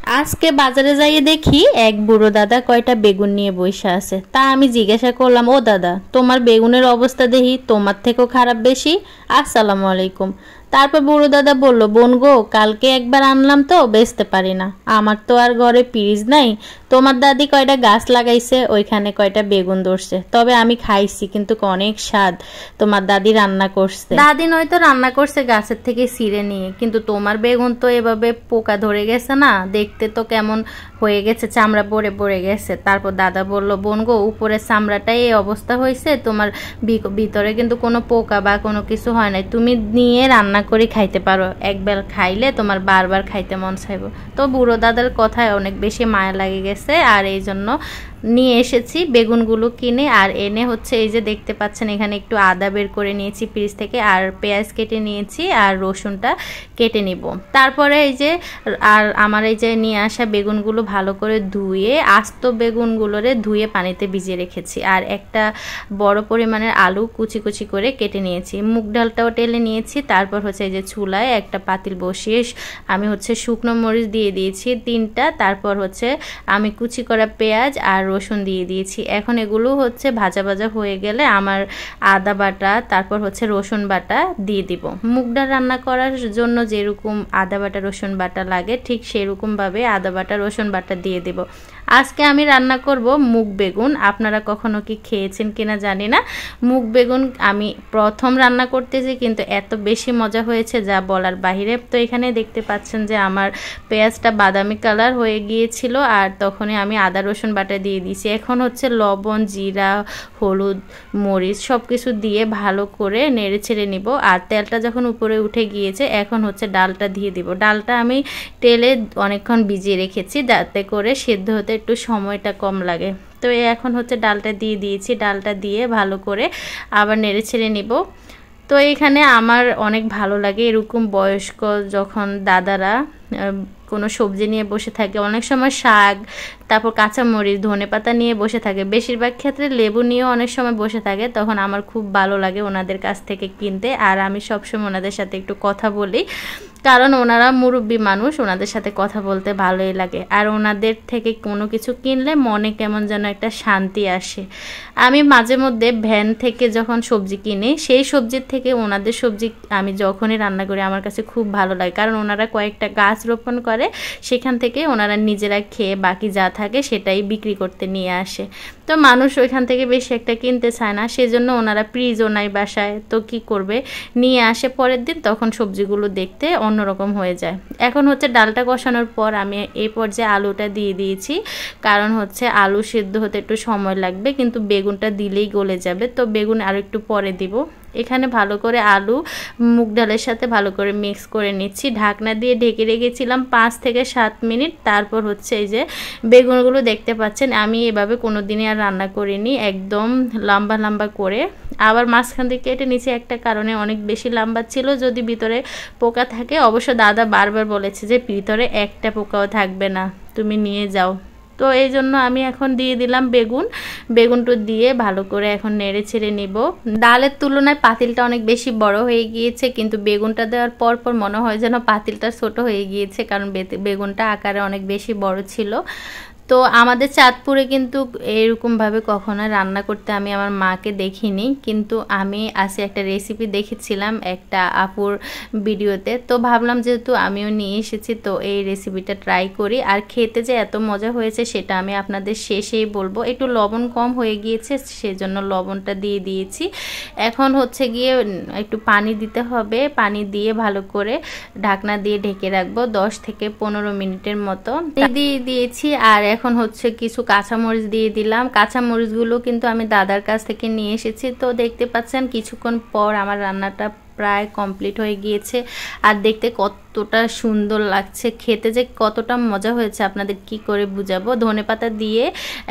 আজকে বাজারে যাইয়ে দেখি এক বুড়ো দাদা কয়টা বেগুন নিয়ে বসে আছে। তা আমি জিজ্ঞাসা করলাম, ও দাদা, তোমার বেগুনের অবস্থা দেখি তোমার থেকেও খারাপ বেশি। আসসালামু আলাইকুম। তারপর বুড়ো দাদা বলল, বোন গো, কালকে একবার আনলাম তো বেচতে পারি না, আমার তো আর ঘরে পিরিজ নাই। তোমার দাদি কয়টা গাছ লাগাইছে, ওইখানে কয়টা বেগুন ধরছে, তবে আমি খাইছি, কিন্তু অনেক স্বাদ। তোমার দাদি রান্না করছে, দাদি নয়তো রান্না করছে গাছের থেকে ছিঁড়ে নিয়ে, কিন্তু তোমার বেগুন তো এভাবে পোকা ধরে গেছে না, দেখতে তো কেমন হয়ে গেছে, চামড়া পড়ে পড়ে গেছে। তারপর দাদা বলল, বোন গো, উপরের চামড়াটাই এই অবস্থা হয়েছে, তোমার ভিতরে কিন্তু কোনো পোকা বা কোনো কিছু হয় নাই, তুমি নিয়ে রান্না করে খাইতে পারো, একবার খাইলে তোমার বারবার খাইতে মন চাইব। তো বুড়ো দাদার কথায় অনেক বেশি মায়া লাগে গেছে, আর এই জন্য নিয়ে এসেছি বেগুনগুলো কিনে। আর এনে হচ্ছে এই যে দেখতে পাচ্ছেন, এখানে একটু আদা বের করে নিয়েছি ফ্রিজ থেকে, আর পেঁয়াজ কেটে নিয়েছি, আর রসুনটা কেটে নিব। তারপরে এই যে আর আমার এই যে নিয়ে আসা বেগুনগুলো ভালো করে ধুয়ে, আস্ত বেগুনগুলোরে ধুয়ে পানিতে ভিজিয়ে রেখেছি। আর একটা বড় পরিমাণের আলু কুচি কুচি করে কেটে নিয়েছি, মুগ ডালটাও টেলে নিয়েছি। তারপর হচ্ছে এই যে চুলায় একটা পাতিল বসিয়ে আমি হচ্ছে শুকনো মরিচ দিয়ে দিয়েছি 3টা। তারপর হচ্ছে আমি কুচি করা পেঁয়াজ আর রসুন দিয়ে দিয়েছি। এখন এগুলো হচ্ছে ভাজা ভাজা হয়ে গেলে আমার আদা বাটা, তারপর হচ্ছে রসুন বাটা দিয়ে দিব। মুগ ডাল রান্না করার জন্য যেরকম আদা বাটা রসুন বাটা লাগে, ঠিক সেরকমভাবে আদা বাটা রসুন বাটা দিয়ে দিব। আজকে আমি রান্না করব মুগ বেগুন। আপনারা কখনো কি খেয়েছেন কিনা জানি না। মুগ বেগুন আমি প্রথম রান্না করতেছি, কিন্তু এত বেশি মজা হয়েছে যা বলার বাহিরে। তো এখানে দেখতে পাচ্ছেন যে আমার পেঁয়াজটা বাদামি কালার হয়ে গিয়েছিল, আর তখনই আমি আদা রসুন বাটা দিয়ে দিয়েছি। এখন হচ্ছে লবণ, জিরা, হলুদ, মরিচ সব কিছু দিয়ে ভালো করে নেড়ে ছেড়ে নিব। আর তেলটা যখন উপরে উঠে গিয়েছে, এখন হচ্ছে ডালটা দিয়ে দিব। ডালটা আমি তেলে অনেকক্ষণ ভিজিয়ে রেখেছি, যাতে করে সেদ্ধ হতে একটু সময়টা কম লাগে। তো এখন হচ্ছে ডালটা দিয়ে দিয়েছি, ডালটা দিয়ে ভালো করে আবার নেড়ে ছেড়ে নিব। তো এখানে আমার অনেক ভালো লাগে এরকম বয়স্ক যখন দাদারা কোনো সবজি নিয়ে বসে থাকে, অনেক সময় শাক, তারপর কাঁচামরিচ, ধনেপাতা নিয়ে বসে থাকে, বেশিরভাগ ক্ষেত্রে লেবু নিয়েও অনেক সময় বসে থাকে, তখন আমার খুব ভালো লাগে ওনাদের কাছ থেকে কিনতে। আর আমি সবসময় ওনাদের সাথে একটু কথা বলি, কারণ ওনারা মুরব্বী মানুষ, ওনাদের সাথে কথা বলতে ভালোই লাগে। আর ওনাদের থেকে কোনো কিছু কিনলে মনে কেমন যেন একটা শান্তি আসে। আমি মাঝে মধ্যে ভ্যান থেকে যখন সবজি কিনি, সেই সবজির থেকে ওনাদের সবজি আমি যখনই রান্না করি আমার কাছে খুব ভালো লাগে, কারণ ওনারা কয়েকটা গাছ রোপণ করে, সেখান থেকে ওনারা নিজেরা খেয়ে বাকি যা থাকে সেটাই বিক্রি করতে নিয়ে আসে। তো মানুষ ওইখান থেকে বেশি একটা কিনতে চায় না, সেজন্য ওনারা ফ্রিজও নাই বাসায়, তো কি করবে, নিয়ে আসে পরের দিন, তখন সবজিগুলো দেখতে অন্যরকম হয়ে যায়। এখন হচ্ছে ডালটা কষানোর পর আমি এই পর্যায়ে আলুটা দিয়ে দিয়েছি, কারণ হচ্ছে আলু সিদ্ধ হতে একটু সময় লাগবে, কিন্তু বেগুনটা দিলেই গলে যাবে, তো বেগুন আরও একটু পরে দিব। এখানে ভালো করে আলু মুগ ডালের সাথে ভালো করে মিক্স করে নিচ্ছি, ঢাকনা দিয়ে ঢেকে রেখেছিলাম 5 থেকে 7 মিনিট। তারপর হচ্ছে এই যে বেগুনগুলো দেখতে পাচ্ছেন, আমি এভাবে কোনো দিনই আর রান্না করিনি, একদম লম্বা লম্বা করে। আবার মাঝখান থেকে কেটে নিচে একটা কারণে অনেক বেশি লম্বা ছিল, যদি ভিতরে পোকা থাকে, অবশ্য দাদা বারবার বলেছে যে ভিতরে একটা পোকাও থাকবে না, তুমি নিয়ে যাও। তো এই জন্য আমি এখন দিয়ে দিলাম বেগুনটা দিয়ে ভালো করে এখন নেড়ে ছেড়ে নিব। ডালের তুলনায় পাতিলটা অনেক বেশি বড় হয়ে গিয়েছে, কিন্তু বেগুনটা দেওয়ার পর মনে হয় যেন পাতিলটা ছোট হয়ে গিয়েছে, কারণ বেগুনটা আকারে অনেক বেশি বড় ছিল। তো আমাদের চাঁদপুরে কিন্তু এরকমভাবে কখনো রান্না করতে আমি আমার মাকে দেখিনি, কিন্তু আমি আজকে একটা রেসিপি দেখেছিলাম একটা আপুর ভিডিওতে, তো ভাবলাম যেহেতু আমিও নিয়ে এসেছি, তো এই রেসিপিটা ট্রাই করি। আর খেতে যে এত মজা হয়েছে সেটা আমি আপনাদের শেষেই বলবো। একটু লবণ কম হয়ে গিয়েছে, সেজন্য লবণটা দিয়ে দিয়েছি। এখন হচ্ছে গিয়ে একটু পানি দিতে হবে, পানি দিয়ে ভালো করে ঢাকনা দিয়ে ঢেকে রাখবো 10 থেকে 15 মিনিটের মতো। দিয়ে দিয়েছি। আর এখন হচ্ছে কিছু কাঁচামরিচ দিয়ে দিলাম। কাঁচামরিচগুলো কিন্তু আমি দাদার কাছ থেকে নিয়ে এসেছি। তো দেখতে পাচ্ছেন কিছুক্ষণ পর আমার রান্নাটা প্রায় কমপ্লিট হয়ে গিয়েছে, আর দেখতে কতটা সুন্দর লাগছে, খেতে যে কতটা মজা হয়েছে আপনাদের কি করে বুঝাবো। ধনেপাতা দিয়ে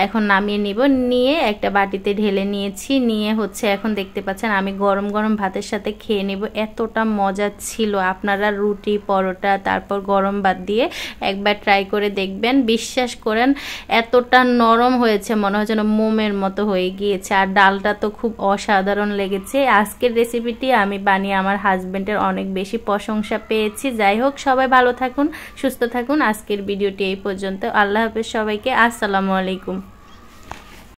এখন নামিয়ে নিব, নিয়ে একটা বাটিতে ঢেলে নিয়েছি, নিয়ে হচ্ছে এখন দেখতে পাচ্ছেন আমি গরম গরম ভাতের সাথে খেয়ে নিব। এতটা মজা ছিল, আপনারা রুটি, পরোটা, তারপর গরম ভাত দিয়ে একবার ট্রাই করে দেখবেন, বিশ্বাস করেন এতটা নরম হয়েছে, মনে হয় যেন মোমের মতো হয়ে গিয়েছে। আর ডালটা তো খুব অসাধারণ লেগেছে। আজকের রেসিপিটি আমি বানিয়ে আমার হাজবেন্ডের অনেক বেশি প্রশংসা পেয়েছি। যাই হোক, সবাই ভালো থাকুন, সুস্থ থাকুন। আজকের ভিডিওটি এই পর্যন্ত। আল্লাহ হাফেজ সবাইকে। আসসালামু আলাইকুম।